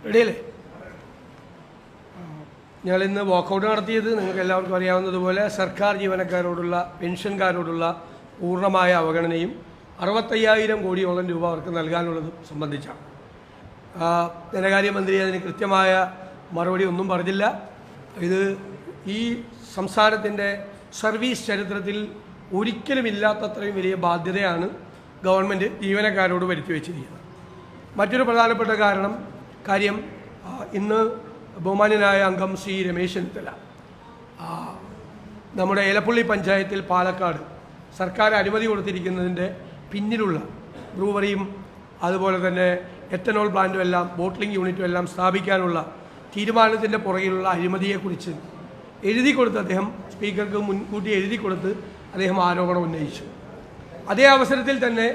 റെഡിയല്ലേ? ഞങ്ങളിന്ന് വാക്കൗട്ട് നടത്തിയത് നിങ്ങൾക്ക് എല്ലാവർക്കും അറിയാവുന്നതുപോലെ സർക്കാർ ജീവനക്കാരോടുള്ള പെൻഷൻകാരോടുള്ള പൂർണ്ണമായ അവഗണനയും 65,000 കോടിയോളം രൂപ അവർക്ക് നൽകാനുള്ളത് സംബന്ധിച്ചാണ്. ധനകാര്യമന്ത്രി അതിന് കൃത്യമായ മറുപടി ഒന്നും പറഞ്ഞില്ല. ഇത് ഈ സംസ്ഥാനത്തിൻ്റെ സർവീസ് ചരിത്രത്തിൽ ഒരിക്കലും ഇല്ലാത്തത്രയും വലിയ ബാധ്യതയാണ് ഗവൺമെൻറ് ജീവനക്കാരോട് വരുത്തി വെച്ചിരിക്കുന്നത്. മറ്റൊരു പ്രധാനപ്പെട്ട കാര്യം ഇന്ന് ബഹുമാന്യനായ അംഗം ശ്രീ രമേശ് ചെന്നിത്തല നമ്മുടെ ഏലപ്പള്ളി പഞ്ചായത്തിൽ പാലക്കാട് സർക്കാർ അനുമതി കൊടുത്തിരിക്കുന്നതിൻ്റെ പിന്നിലുള്ള ബ്രൂവറിയും അതുപോലെ തന്നെ എത്തനോൾ പ്ലാന്റും എല്ലാം ബോട്ട്ലിംഗ് യൂണിറ്റും എല്ലാം സ്ഥാപിക്കാനുള്ള തീരുമാനത്തിൻ്റെ പുറകിലുള്ള അഴിമതിയെക്കുറിച്ച് എഴുതി കൊടുത്ത് അദ്ദേഹം സ്പീക്കർക്ക് മുൻകൂട്ടി എഴുതി കൊടുത്ത് അദ്ദേഹം ആരോപണം ഉന്നയിച്ചു. അതേ അവസരത്തിൽ തന്നെ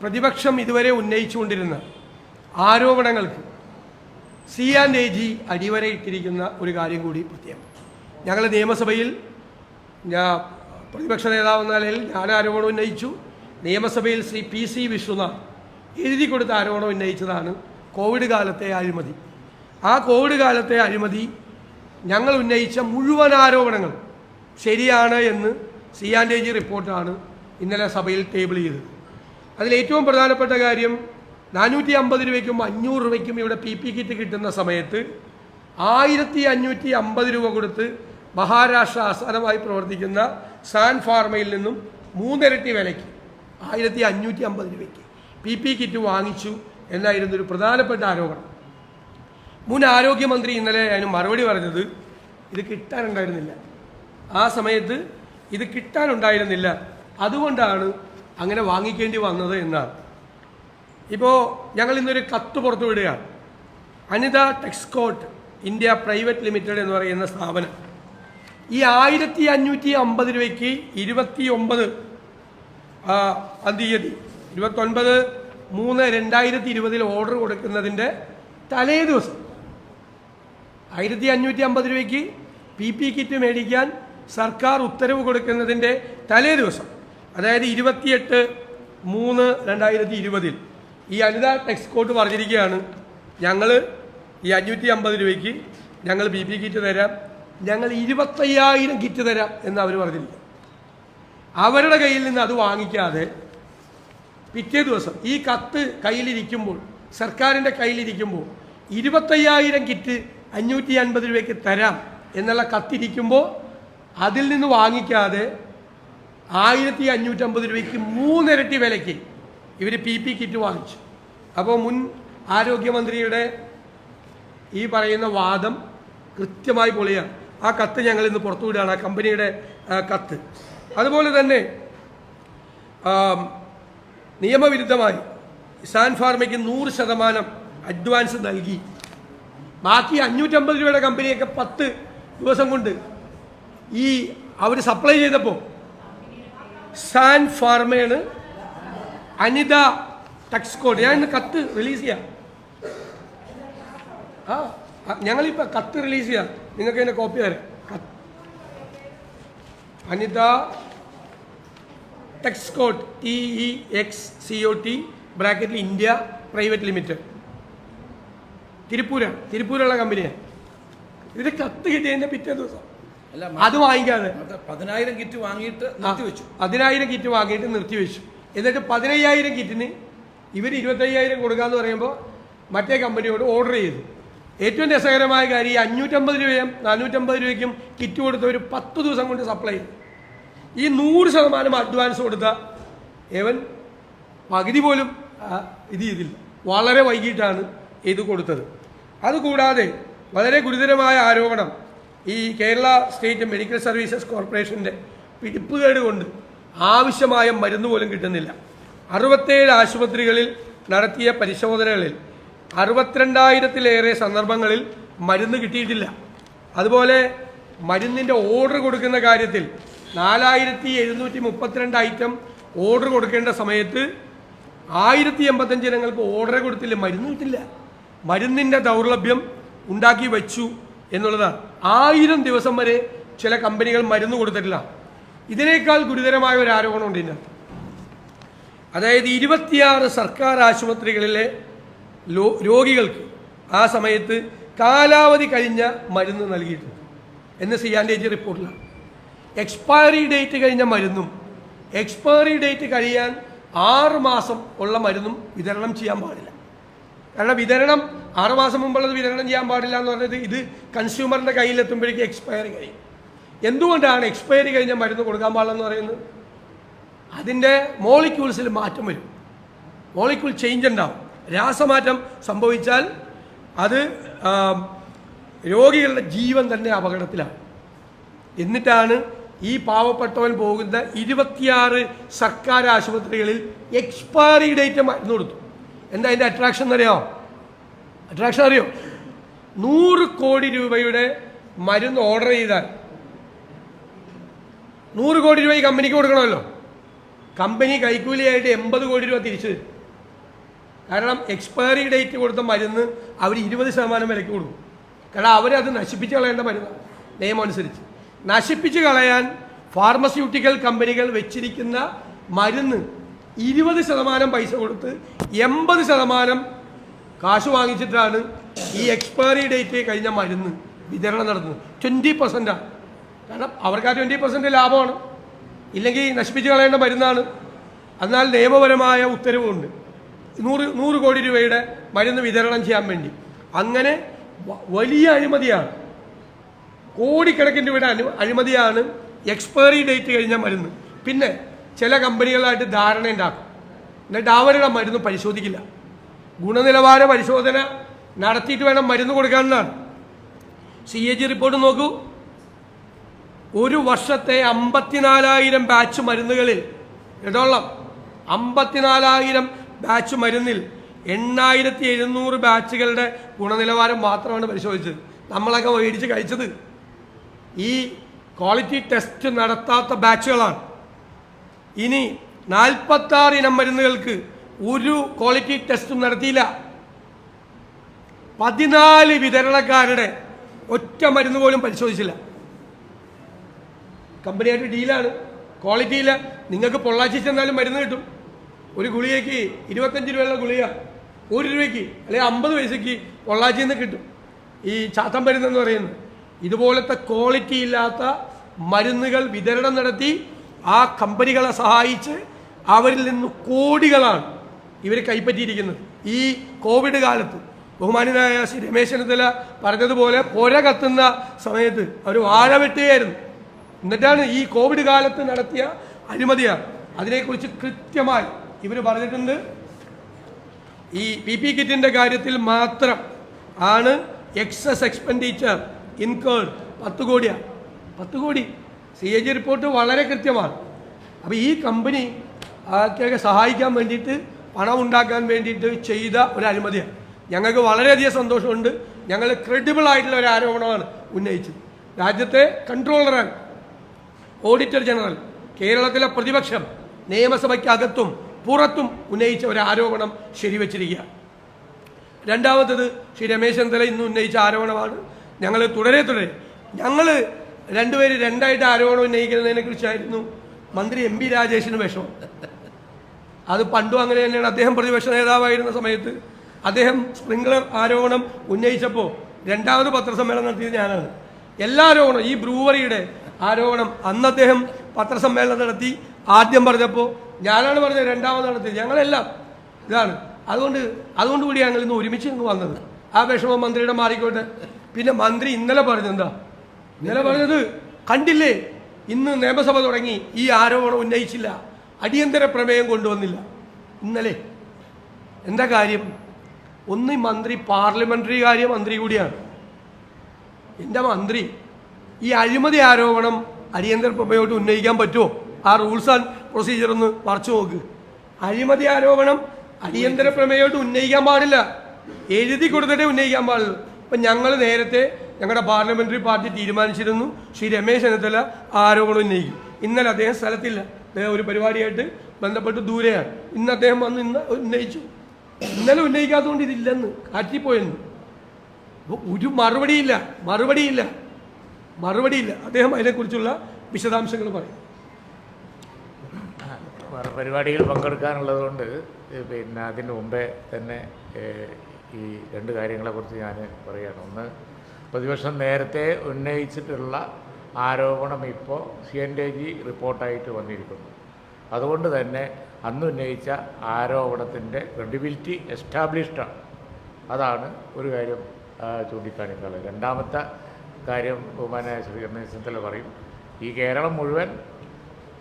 പ്രതിപക്ഷം ഇതുവരെ ഉന്നയിച്ചുകൊണ്ടിരുന്ന ആരോപണങ്ങൾക്ക് C&AG അടിവരയിട്ടിരിക്കുന്ന ഒരു കാര്യം കൂടി പ്രത്യേകം. ഞങ്ങൾ നിയമസഭയിൽ പ്രതിപക്ഷ നേതാവെന്ന നിലയിൽ ഞാൻ ആരോപണം ഉന്നയിച്ചു. നിയമസഭയിൽ ശ്രീ PC വിശ്വനാഥ് എഴുതി കൊടുത്ത ആരോപണം ഉന്നയിച്ചതാണ് കോവിഡ് കാലത്തെ അഴിമതി. ആ കോവിഡ് കാലത്തെ അഴിമതി ഞങ്ങൾ ഉന്നയിച്ച മുഴുവൻ ആരോപണങ്ങൾ ശരിയാണ് എന്ന് C&AG റിപ്പോർട്ടാണ് ഇന്നലെ സഭയിൽ ടേബിൾ ചെയ്തത്. അതിലേറ്റവും പ്രധാനപ്പെട്ട കാര്യം 450 രൂപയ്ക്കും 500 രൂപയ്ക്കും ഇവിടെ PP കിറ്റ് കിട്ടുന്ന സമയത്ത് 1550 രൂപ കൊടുത്ത് മഹാരാഷ്ട്ര ആസ്ഥാനമായി പ്രവർത്തിക്കുന്ന സാൻ ഫാർമയിൽ നിന്നും 3 ഇരട്ടി വിലയ്ക്ക് 1550 രൂപയ്ക്ക് PP കിറ്റ് വാങ്ങിച്ചു എന്നായിരുന്നു ഒരു പ്രധാനപ്പെട്ട ആരോപണം. മുൻ ആരോഗ്യമന്ത്രി ഇന്നലെ അതിന് മറുപടി പറഞ്ഞത് ഇത് കിട്ടാനുണ്ടായിരുന്നില്ല, ആ സമയത്ത് ഇത് കിട്ടാനുണ്ടായിരുന്നില്ല, അതുകൊണ്ടാണ് അങ്ങനെ വാങ്ങിക്കേണ്ടി വന്നത് എന്നാണ്. ഇപ്പോൾ ഞങ്ങൾ ഇന്നൊരു കത്ത് പുറത്തു വിടുകയാണ്. അനിത ടെക്സ്കോട്ട് ഇന്ത്യ പ്രൈവറ്റ് ലിമിറ്റഡ് എന്ന് പറയുന്ന സ്ഥാപനം ഈ 1550 രൂപയ്ക്ക് 29 തീയതി 29/3/2020 ഓർഡർ കൊടുക്കുന്നതിൻ്റെ തലേ ദിവസം 1550 രൂപയ്ക്ക് PP കിറ്റ് മേടിക്കാൻ സർക്കാർ ഉത്തരവ് കൊടുക്കുന്നതിൻ്റെ തലേ ദിവസം, അതായത് 28/3/2020 ഈ അനിത ടെക്സ്കോട്ട് പറഞ്ഞിരിക്കുകയാണ്, ഞങ്ങൾ ഈ 550 രൂപയ്ക്ക് ഞങ്ങൾ PP കിറ്റ് തരാം, ഞങ്ങൾ 25,000 കിറ്റ് തരാം എന്ന് അവർ പറഞ്ഞിരിക്കുക. അവരുടെ കയ്യിൽ നിന്ന് അത് വാങ്ങിക്കാതെ പിറ്റേ ദിവസം ഈ കത്ത് കയ്യിലിരിക്കുമ്പോൾ, സർക്കാരിൻ്റെ കയ്യിലിരിക്കുമ്പോൾ 25,000 കിറ്റ് 550 രൂപയ്ക്ക് തരാം എന്നുള്ള കത്തിരിക്കുമ്പോൾ അതിൽ നിന്ന് വാങ്ങിക്കാതെ 1550 രൂപയ്ക്ക് 3 ഇരട്ടി വിലയ്ക്ക് ഇവർ PP കിറ്റ് വാങ്ങിച്ചു. അപ്പോൾ മുൻ ആരോഗ്യമന്ത്രിയുടെ ഈ പറയുന്ന വാദം കൃത്യമായി പൊളിയാണ്. ആ കത്ത് ഞങ്ങൾ ഇന്ന് പുറത്തുവിടുകയാണ്, ആ കമ്പനിയുടെ കത്ത്. അതുപോലെ തന്നെ നിയമവിരുദ്ധമായി സാൻ ഫാർമയ്ക്ക് 100% അഡ്വാൻസ് നൽകി. ബാക്കി 550 രൂപയുടെ കമ്പനിയൊക്കെ 10 ദിവസം കൊണ്ട് ഈ അവർ സപ്ലൈ ചെയ്തപ്പോൾ സാൻ ഫാർമയാണ് അനിത ടെക്സ്കോട്ട്, ഞാൻ ഇന്ന് കത്ത് റിലീസ് ചെയ്യാം, ഞങ്ങളിപ്പോൾ കത്ത് റിലീസ് ചെയ്യാം, നിങ്ങൾക്ക് അതിൻ്റെ കോപ്പി തരാം. അനിത ടെക്സ്കോട്ട് TEXCOT ബ്രാക്കറ്റിൽ ഇന്ത്യ പ്രൈവറ്റ് ലിമിറ്റഡ്, തിരുപ്പൂരുള്ള കമ്പനിയാണ്. ഇതിൻ്റെ കത്ത് കിട്ടിയതിൻ്റെ പിറ്റേ ദിവസം അത് വാങ്ങിക്കാതെ 10,000 കിറ്റ് വാങ്ങിയിട്ട് നിർത്തിവെച്ചു. 10,000 കിറ്റ് വാങ്ങിയിട്ട് നിർത്തിവെച്ചു. എന്നിട്ട് 15,000 കിറ്റിന് ഇവർ 25,000 കൊടുക്കാമെന്ന് പറയുമ്പോൾ മറ്റേ കമ്പനിയോട് ഓർഡർ ചെയ്തു. ഏറ്റവും രസകരമായ കാര്യം, ഈ 550 രൂപയും 450 രൂപയ്ക്കും കിറ്റ് കൊടുത്ത ഒരു 10 ദിവസം കൊണ്ട് സപ്ലൈ ചെയ്തു. ഈ 100% അഡ്വാൻസ് കൊടുത്ത ഏവൻ പകുതി പോലും ഇത് ചെയ്തില്ല, വളരെ വൈകിട്ടാണ് ഇത് കൊടുത്തത്. അതുകൂടാതെ വളരെ ഗുരുതരമായ ആരോപണം, ഈ കേരള സ്റ്റേറ്റ് മെഡിക്കൽ സർവീസസ് കോർപ്പറേഷൻ്റെ പിടിപ്പുകേട് കൊണ്ട് ആവശ്യമായ മരുന്ന് പോലും കിട്ടുന്നില്ല. 67 ആശുപത്രികളിൽ നടത്തിയ പരിശോധനകളിൽ 62,000-ലേറെ സന്ദർഭങ്ങളിൽ മരുന്ന് കിട്ടിയിട്ടില്ല. അതുപോലെ മരുന്നിൻ്റെ ഓർഡർ കൊടുക്കുന്ന കാര്യത്തിൽ 4,732 ഐറ്റം ഓർഡർ കൊടുക്കേണ്ട സമയത്ത് 1,085 ജനങ്ങൾക്ക് ഓർഡർ കൊടുത്തില്ല, മരുന്ന് കിട്ടില്ല. മരുന്നിൻ്റെ ദൗർലഭ്യം ഉണ്ടാക്കി വെച്ചു എന്നുള്ളതാണ്. 1000 ദിവസം വരെ ചില കമ്പനികൾ മരുന്ന് കൊടുത്തിട്ടില്ല. ഇതിനേക്കാൾ ഗുരുതരമായ ഒരു ആരോപണമുണ്ട് ഇതിനകത്ത്. അതായത് 26 സർക്കാർ ആശുപത്രികളിലെ രോഗികൾക്ക് ആ സമയത്ത് കാലാവധി കഴിഞ്ഞ മരുന്ന് നൽകിയിട്ടുണ്ട് എന്ന് CNTG റിപ്പോർട്ടിലാണ്. എക്സ്പയറി ഡേറ്റ് കഴിഞ്ഞ മരുന്നും എക്സ്പയറി ഡേറ്റ് കഴിയാൻ 6 മാസം ഉള്ള മരുന്നും വിതരണം ചെയ്യാൻ പാടില്ല. കാരണം വിതരണം 6 മാസം മുമ്പുള്ളത് വിതരണം ചെയ്യാൻ പാടില്ല എന്ന് പറഞ്ഞത് ഇത് കൺസ്യൂമറിൻ്റെ കയ്യിലെത്തുമ്പോഴേക്കും എക്സ്പയറി കഴിയും. എന്തുകൊണ്ടാണ് എക്സ്പയറി കഴിഞ്ഞ മരുന്ന് കൊടുക്കാൻ പാടില്ലെന്ന് പറയുന്നത്? അതിൻ്റെ മോളിക്യൂൾസിൽ മാറ്റം വരും, മോളിക്യൂൾ ചേഞ്ച് ഉണ്ടാവും. രാസമാറ്റം സംഭവിച്ചാൽ അത് രോഗികളുടെ ജീവൻ തന്നെ അപകടത്തിലാണ്. എന്നിട്ടാണ് ഈ പാവപ്പെട്ടവൻ പോകുന്ന 26 സർക്കാർ ആശുപത്രികളിൽ എക്സ്പയറി ഡേറ്റ് മരുന്ന് കൊടുത്തു. എന്താ അതിൻ്റെ അട്രാക്ഷൻ എന്നറിയോ? അട്രാക്ഷൻ അറിയോ? 100 കോടി രൂപയുടെ മരുന്ന് ഓർഡർ ചെയ്താൽ 100 കോടി രൂപ ഈ കമ്പനിക്ക് കൊടുക്കണമല്ലോ. കമ്പനി കൈക്കൂലിയായിട്ട് 80 കോടി രൂപ തിരിച്ചു തരും. കാരണം എക്സ്പയറി ഡേറ്റ് കൊടുത്ത മരുന്ന് അവർ 20% വിലയ്ക്ക് കൊടുക്കും. കാരണം അവരത് നശിപ്പിച്ച് കളയേണ്ട മരുന്നാണ് നിയമം അനുസരിച്ച്. നശിപ്പിച്ച് കളയാൻ ഫാർമസ്യൂട്ടിക്കൽ കമ്പനികൾ വെച്ചിരിക്കുന്ന മരുന്ന് 20% പൈസ കൊടുത്ത് 80% കാശ് വാങ്ങിച്ചിട്ടാണ് ഈ എക്സ്പയറി ഡേറ്റ് കഴിഞ്ഞ മരുന്ന് വിതരണം നടത്തുന്നത്. 20%. കാരണം അവർക്ക് ആ 20% ലാഭമാണ്. ഇല്ലെങ്കിൽ നശിപ്പിച്ച് കളയേണ്ട മരുന്നാണ്. എന്നാൽ നിയമപരമായ ഉത്തരവുണ്ട് 100 കോടി രൂപയുടെ മരുന്ന് വിതരണം ചെയ്യാൻ വേണ്ടി. അങ്ങനെ വലിയ അഴിമതിയാണ്, കോടിക്കണക്കിന് രൂപയുടെ അഴിമതിയാണ് എക്സ്പയറി ഡേറ്റ് കഴിഞ്ഞ മരുന്ന്. പിന്നെ ചില കമ്പനികളായിട്ട് ധാരണ ഉണ്ടാക്കും, എന്നിട്ട് അവരുടെ മരുന്ന് പരിശോധിക്കില്ല. ഗുണനിലവാര പരിശോധന നടത്തിയിട്ട് വേണം മരുന്ന് കൊടുക്കാമെന്നാണ്. CAG റിപ്പോർട്ട് നോക്കൂ. ഒരു വർഷത്തെ 54,000 ബാച്ച് മരുന്നുകളിൽ കേട്ടോളം 54,000 ബാച്ച് മരുന്നിൽ 8,700 ബാച്ചുകളുടെ ഗുണനിലവാരം മാത്രമാണ് പരിശോധിച്ചത്. നമ്മളൊക്കെ മേടിച്ച് കഴിച്ചത് ഈ ക്വാളിറ്റി ടെസ്റ്റ് നടത്താത്ത ബാച്ചുകളാണ്. ഇനി 46 ഇനം മരുന്നുകൾക്ക് ഒരു ക്വാളിറ്റി ടെസ്റ്റും നടത്തിയില്ല. 14 വിതരണക്കാരുടെ ഒറ്റ മരുന്ന് പോലും പരിശോധിച്ചില്ല. കമ്പനിയായിട്ട് ഡീലാണ്, ക്വാളിറ്റിയില്ല. നിങ്ങൾക്ക് പൊള്ളാച്ചി ചെന്നാലും മരുന്ന് കിട്ടും. ഒരു ഗുളികയ്ക്ക് 25 രൂപയുള്ള ഗുളിക 1 രൂപയ്ക്ക് അല്ലെങ്കിൽ 50 പൈസയ്ക്ക് പൊള്ളാച്ചിയിൽ നിന്ന് കിട്ടും. ഈ ചാത്തൻ മരുന്നെന്ന് പറയുന്നത് ഇതുപോലത്തെ ക്വാളിറ്റി ഇല്ലാത്ത മരുന്നുകൾ വിതരണം നടത്തി ആ കമ്പനികളെ സഹായിച്ച് അവരിൽ നിന്ന് കോടികളാണ് ഇവർ കൈപ്പറ്റിയിരിക്കുന്നത്. ഈ കോവിഡ് കാലത്ത് ബഹുമാനായ ശ്രീ രമേശ് ചെന്നിത്തല പറഞ്ഞതുപോലെ പുര കത്തുന്ന സമയത്ത് അവർ വാഴ വെട്ടുകയായിരുന്നു. എന്നിട്ടാണ് ഈ കോവിഡ് കാലത്ത് നടത്തിയ അഴിമതിയാണ്. അതിനെക്കുറിച്ച് കൃത്യമായി ഇവർ പറഞ്ഞിട്ടുണ്ട്. ഈ PP കിറ്റിൻ്റെ കാര്യത്തിൽ മാത്രം ആണ് എക്സസ് എക്സ്പെൻഡിച്ചർ ഇൻകേർഡ് 10 കോടിയാണ്. 10 കോടി. CAG റിപ്പോർട്ട് വളരെ കൃത്യമാണ്. അപ്പോൾ ഈ കമ്പനി ആൾക്കൊക്കെ സഹായിക്കാൻ വേണ്ടിയിട്ട് പണം ഉണ്ടാക്കാൻ വേണ്ടിയിട്ട് ചെയ്ത ഒരു അഴിമതിയാണ്. ഞങ്ങൾക്ക് വളരെയധികം സന്തോഷമുണ്ട്. ഞങ്ങൾ ക്രെഡിബിൾ ആയിട്ടുള്ള ഒരു ആരോപണമാണ് ഉന്നയിച്ചത്. രാജ്യത്തെ കൺട്രോളറാണ് ഓഡിറ്റർ ജനറൽ, കേരളത്തിലെ പ്രതിപക്ഷം നിയമസഭയ്ക്കകത്തും പുറത്തും ഉന്നയിച്ച ഒരു ആരോപണം ശരിവച്ചിരിക്കുക. രണ്ടാമത്തത് ശ്രീ രമേശ് ചെന്നിത്തല ഇന്ന് ഉന്നയിച്ച ആരോപണമാണ്. ഞങ്ങൾ തുടരെ ഞങ്ങൾ രണ്ടുപേര് രണ്ടായിട്ട് ആരോപണം ഉന്നയിക്കുന്നതിനെ കുറിച്ചായിരുന്നു മന്ത്രി MP രാജേഷിന് വിഷമം. അത് പണ്ടും അങ്ങനെ തന്നെയാണ്. അദ്ദേഹം പ്രതിപക്ഷ നേതാവായിരുന്ന സമയത്ത് അദ്ദേഹം സ്പ്രിംഗ്ലർ ആരോപണം ഉന്നയിച്ചപ്പോൾ രണ്ടാമത് പത്രസമ്മേളനം നടത്തിയത് ഞാനാണ്. എല്ലാ ആരോപണം, ഈ ബ്രൂവറിയുടെ ആരോപണം അന്ന് അദ്ദേഹം പത്രസമ്മേളനം നടത്തി. ആദ്യം പറഞ്ഞപ്പോൾ ഞാനാണ് പറഞ്ഞത്, രണ്ടാമത് നടത്തിയത് ഞങ്ങളെല്ലാം. ഇതാണ് അതുകൊണ്ടുകൂടി ഞങ്ങൾ ഇന്ന് ഒരുമിച്ച് ഇങ്ങ് വന്നത്. ആ വിഷമം മന്ത്രിയുടെ മാറിക്കോട്ടെ. പിന്നെ മന്ത്രി ഇന്നലെ പറഞ്ഞെന്താ? ഇന്നലെ പറഞ്ഞത് കണ്ടില്ലേ, ഇന്ന് നിയമസഭ തുടങ്ങി, ഈ ആരോപണം ഉന്നയിച്ചില്ല, അടിയന്തര പ്രമേയം കൊണ്ടുവന്നില്ല. ഇന്നലെ എന്താ കാര്യം? ഒന്ന് മന്ത്രി പാർലമെന്ററി കാര്യ മന്ത്രി കൂടിയാണ്. എൻ്റെ മന്ത്രി ഈ അഴിമതി ആരോപണം അടിയന്തര പ്രമേയമായിട്ട് ഉന്നയിക്കാൻ പറ്റുമോ? ആ റൂൾസ് ആൻഡ് പ്രൊസീജിയർ ഒന്ന് മറച്ചു നോക്ക്. അഴിമതി ആരോപണം അടിയന്തര പ്രമേയമായിട്ട് ഉന്നയിക്കാൻ പാടില്ല, എഴുതി കൊടുത്തിട്ടേ ഉന്നയിക്കാൻ പാടുള്ളൂ. ഇപ്പം ഞങ്ങൾ നേരത്തെ ഞങ്ങളുടെ പാർലമെന്ററി പാർട്ടി തീരുമാനിച്ചിരുന്നു ശ്രീ രമേശ് ചെന്നിത്തല ആരോപണം ഉന്നയിക്കും. ഇന്നലെ അദ്ദേഹം സ്ഥലത്തില്ല, അദ്ദേഹം ഒരു പരിപാടിയായിട്ട് ബന്ധപ്പെട്ട് ദൂരെയാണ്. ഇന്ന് അദ്ദേഹം വന്ന് ഇന്ന് ഉന്നയിച്ചു. ഇന്നലെ ഉന്നയിക്കാത്തതുകൊണ്ട് ഇതില്ലെന്ന് കാറ്റിപ്പോയെന്ന്. ഒരു മറുപടിയില്ല. അദ്ദേഹം അതിനെക്കുറിച്ചുള്ള വിശദാംശങ്ങൾ പറയും. പരിപാടികൾ പങ്കെടുക്കാനുള്ളത് കൊണ്ട് പിന്നെ അതിന് മുമ്പേ തന്നെ ഈ രണ്ട് കാര്യങ്ങളെക്കുറിച്ച് ഞാൻ പറയുകയാണ്. ഒന്ന്, പ്രതിപക്ഷം നേരത്തെ ഉന്നയിച്ചിട്ടുള്ള ആരോപണം ഇപ്പോൾ CNTG റിപ്പോർട്ടായിട്ട് വന്നിരിക്കുന്നു. അതുകൊണ്ട് തന്നെ അന്ന് ഉന്നയിച്ച ആരോപണത്തിൻ്റെ ക്രെഡിബിലിറ്റി എസ്റ്റാബ്ലിഷ്ഡാണ്. അതാണ് ഒരു കാര്യം ചൂണ്ടിക്കാണിക്കാനുള്ളത്. രണ്ടാമത്തെ കാര്യം ബഹുമാനായ ശ്രീ രമേശ് ചെന്നിത്തല പറയും, ഈ കേരളം മുഴുവൻ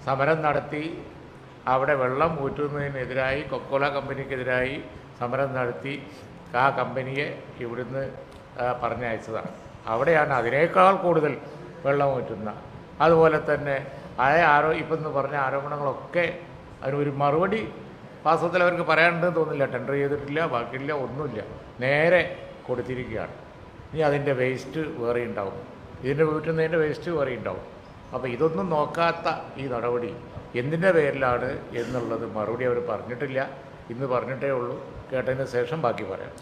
സമരം നടത്തി അവിടെ വെള്ളം ഊറ്റുന്നതിനെതിരായി കൊക്കോല കമ്പനിക്കെതിരായി സമരം നടത്തി ആ കമ്പനിയെ ഇവിടുന്ന് പറഞ്ഞയച്ചതാണ്. അവിടെയാണ് അതിനേക്കാൾ കൂടുതൽ വെള്ളം ഊറ്റുന്ന. അതുപോലെ തന്നെ ഇപ്പം പറഞ്ഞ ആരോപണങ്ങളൊക്കെ അതിനൊരു മറുപടി വാസ്തവത്തിൽ അവർക്ക് പറയാനുണ്ടെന്ന് തോന്നുന്നില്ല. ടെൻഡർ ചെയ്തിട്ടില്ല, ബാക്കിയില്ല, ഒന്നുമില്ല, നേരെ കൊടുത്തിരിക്കുകയാണ്. ഇനി അതിൻ്റെ വേസ്റ്റ് വേറെ ഉണ്ടാവും, ഇതിൻ്റെ വീട്ടുന്നതിൻ്റെ വേസ്റ്റ് വേറെ ഉണ്ടാവും. അപ്പോൾ ഇതൊന്നും നോക്കാത്ത ഈ നടപടി എന്തിൻ്റെ പേരിലാണ് എന്നുള്ളത് മറുപടി അവർ പറഞ്ഞിട്ടില്ല. ഇന്ന് പറഞ്ഞിട്ടേ ഉള്ളൂ. കേട്ടതിന് ശേഷം ബാക്കി പറയാം.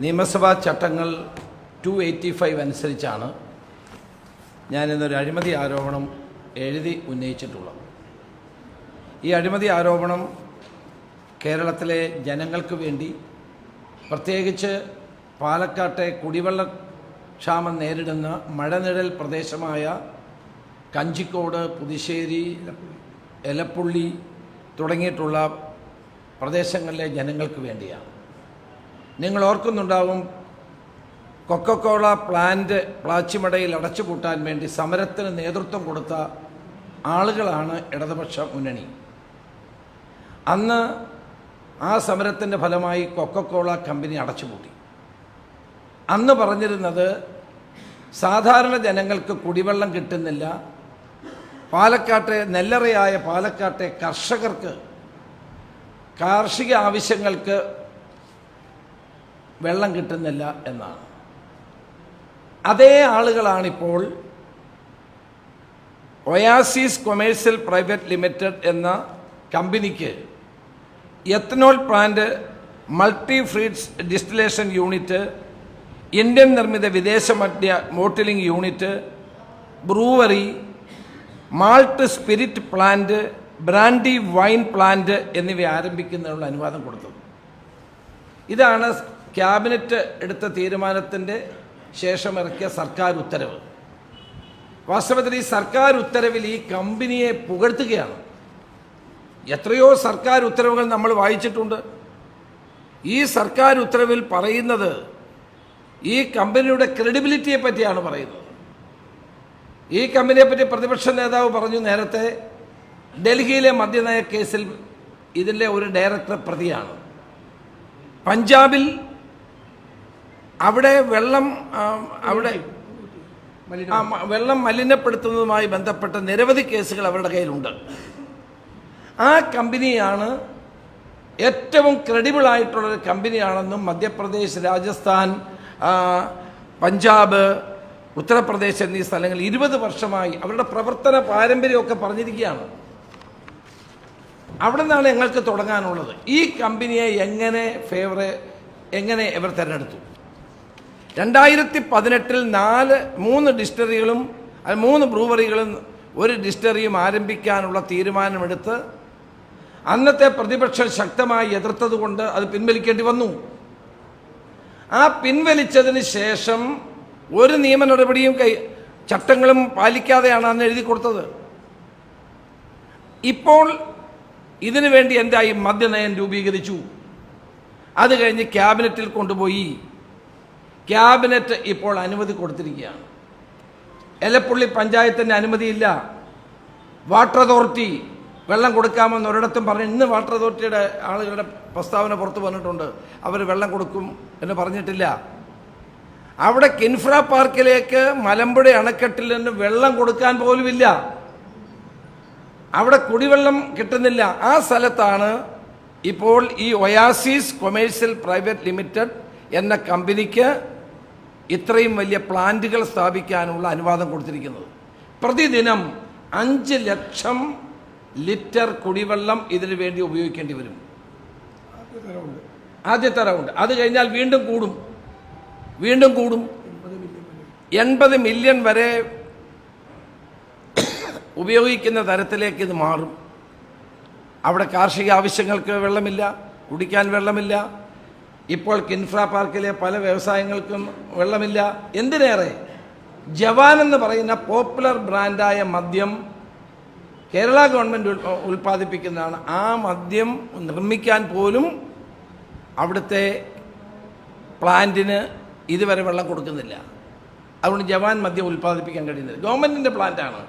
നിയമസഭാ ചട്ടങ്ങൾ 285 അനുസരിച്ചാണ് ഞാനിന്നൊരു അഴിമതി ആരോപണം എഴുതി ഉന്നയിച്ചിട്ടുള്ളത്. ഈ അഴിമതി ആരോപണം കേരളത്തിലെ ജനങ്ങൾക്ക് വേണ്ടി, പ്രത്യേകിച്ച് പാലക്കാട്ടെ കുടിവെള്ള ക്ഷാമം നേരിടുന്ന മഴനിഴൽ പ്രദേശമായ കഞ്ചിക്കോട്, പുതുശ്ശേരി, എലപ്പുള്ളി തുടങ്ങിയിട്ടുള്ള പ്രദേശങ്ങളിലെ ജനങ്ങൾക്ക് വേണ്ടിയാണ്. നിങ്ങൾ ഓർക്കുന്നുണ്ടാവും, കൊക്കക്കോള പ്ലാന്റ് പ്ലാച്ചിമടയിൽ അടച്ചുപൂട്ടാൻ വേണ്ടി സമരത്തിന് നേതൃത്വം കൊടുത്ത ആളുകളാണ് ഇടതുപക്ഷ മുന്നണി. അന്ന് ആ സമരത്തിൻ്റെ ഫലമായി കൊക്കക്കോള കമ്പനി അടച്ചുപൂട്ടി. അന്ന് പറഞ്ഞിരുന്നത് സാധാരണ ജനങ്ങൾക്ക് കുടിവെള്ളം കിട്ടുന്നില്ല, പാലക്കാട്ടെ നെല്ലറയായ പാലക്കാട്ടെ കർഷകർക്ക് കാർഷിക ആവശ്യങ്ങൾക്ക് വെള്ളം കിട്ടുന്നില്ല എന്നാണ്. അതേ ആളുകളാണിപ്പോൾ ഒയാസിസ് കൊമേഴ്സ്യൽ പ്രൈവറ്റ് ലിമിറ്റഡ് എന്ന കമ്പനിക്ക് ethanol plant, multi feed distillation unit, Indian നിർമ്മിത വിദേശ മദ്യ bottling unit, brewery, malt spirit plant, brandy wine plant എന്നിവ ആരംഭിക്കുന്നതിനുള്ള അനുവാദം കൊടുത്തത്. ഇതാണ് ക്യാബിനറ്റ് എടുത്ത തീരുമാനത്തിൻ്റെ ശേഷം ഇറക്കിയ സർക്കാർ ഉത്തരവ്. വാസ്തവത്തിൽ ഈ സർക്കാർ ഉത്തരവിൽ ഈ കമ്പനിയെ പുകഴ്ത്തുകയാണ്. എത്രയോ സർക്കാർ ഉത്തരവുകൾ നമ്മൾ വായിച്ചിട്ടുണ്ട്. ഈ സർക്കാർ ഉത്തരവിൽ പറയുന്നത് ഈ കമ്പനിയുടെ ക്രെഡിബിലിറ്റിയെ പറ്റിയാണ് പറയുന്നത്. ഈ കമ്പനിയെ പറ്റി പ്രതിപക്ഷ നേതാവ് പറഞ്ഞു നേരത്തെ, ഡൽഹിയിലെ മദ്യനയ കേസിൽ ഇതിൻ്റെ ഒരു ഡയറക്ടർ പ്രതിയാണ്. പഞ്ചാബിൽ അവിടെ വെള്ളം മലിനപ്പെടുത്തുന്നതുമായി ബന്ധപ്പെട്ട നിരവധി കേസുകൾ അവരുടെ കയ്യിലുണ്ട്. ആ കമ്പനിയാണ് ഏറ്റവും ക്രെഡിബിളായിട്ടുള്ളൊരു കമ്പനിയാണെന്നും മധ്യപ്രദേശ്, രാജസ്ഥാൻ, പഞ്ചാബ്, ഉത്തർപ്രദേശ് എന്നീ സ്ഥലങ്ങളിൽ 20 വർഷമായി അവരുടെ പ്രവർത്തന പാരമ്പര്യമൊക്കെ പറഞ്ഞിരിക്കുകയാണ്. അവിടെ നിന്നാണ് ഞങ്ങൾക്ക് തുടങ്ങാനുള്ളത്. ഈ കമ്പനിയെ എങ്ങനെ ഇവർ തിരഞ്ഞെടുത്തു? 2018 3 ഡിസ്റ്റിലറികളും 3 ബ്രൂവറികളും 1 ഡിസ്റ്റിലറിയും ആരംഭിക്കാനുള്ള തീരുമാനമെടുത്ത് അന്നത്തെ പ്രതിപക്ഷം ശക്തമായി എതിർത്തതുകൊണ്ട് അത് പിൻവലിക്കേണ്ടി വന്നു. ആ പിൻവലിച്ചതിന് ശേഷം ഒരു നിയമ നടപടിയും ചട്ടങ്ങളും പാലിക്കാതെയാണ് അന്ന് എഴുതി കൊടുത്തത്. ഇപ്പോൾ ഇതിനു വേണ്ടി എന്തായി? മദ്യനയം രൂപീകരിച്ചു. അത് കഴിഞ്ഞ് ക്യാബിനറ്റിൽ കൊണ്ടുപോയി. ക്യാബിനറ്റ് ഇപ്പോൾ അനുമതി കൊടുത്തിരിക്കുകയാണ്. എലപ്പുള്ളി പഞ്ചായത്തിൻ്റെ അനുമതിയില്ല. വാട്ടർ അതോറിറ്റി വെള്ളം കൊടുക്കാമെന്ന് ഒരിടത്തും പറഞ്ഞു. ഇന്ന് വാട്ടർ അതോറിറ്റിയുടെ ആളുകളുടെ പ്രസ്താവന പുറത്തു വന്നിട്ടുണ്ട്, അവർ വെള്ളം കൊടുക്കും എന്ന് പറഞ്ഞിട്ടില്ല. അവിടെ കിൻഫ്ര പാർക്കിലേക്ക് മലമ്പുഴ അണക്കെട്ടിൽ നിന്ന് വെള്ളം കൊടുക്കാൻ പോലുമില്ല. അവിടെ കുടിവെള്ളം കിട്ടുന്നില്ല. ആ സ്ഥലത്താണ് ഇപ്പോൾ ഈ ഒയാസിസ് കൊമേഴ്സ്യൽ പ്രൈവറ്റ് ലിമിറ്റഡ് എന്ന കമ്പനിക്ക് ഇത്രയും വലിയ പ്ലാന്റുകൾ സ്ഥാപിക്കാനുള്ള അനുവാദം കൊടുത്തിരിക്കുന്നത്. പ്രതിദിനം 5 ലക്ഷം ലിറ്റർ കുടിവെള്ളം ഇതിനു വേണ്ടി ഉപയോഗിക്കേണ്ടി വരും. ആദ്യത്തെ റൗണ്ട്. അത് കഴിഞ്ഞാൽ വീണ്ടും കൂടും. 80 മില്യൺ വരെ ഉപയോഗിക്കുന്ന തരത്തിലേക്ക് ഇത് മാറും. അവിടെ കാർഷിക ആവശ്യങ്ങൾക്ക് വെള്ളമില്ല, കുടിക്കാൻ വെള്ളമില്ല, ഇപ്പോൾ കിൻഫ്ര പാർക്കിലെ പല വ്യവസായങ്ങൾക്കും വെള്ളമില്ല. എന്തിനേറെ ജവാൻ എന്ന് പറയുന്ന പോപ്പുലർ ബ്രാൻഡായ മദ്യം കേരള ഗവൺമെൻറ് ഉൽപ്പാദിപ്പിക്കുന്നതാണ്. ആ മദ്യം നിർമ്മിക്കാൻ പോലും അവിടുത്തെ പ്ലാന്റിന് ഇതുവരെ വെള്ളം കൊടുക്കുന്നില്ല. അതുകൊണ്ട് ജവാൻ മദ്യം ഉൽപ്പാദിപ്പിക്കാൻ കഴിയുന്നില്ല. ഗവൺമെൻറ്റിൻ്റെ പ്ലാന്റാണ്,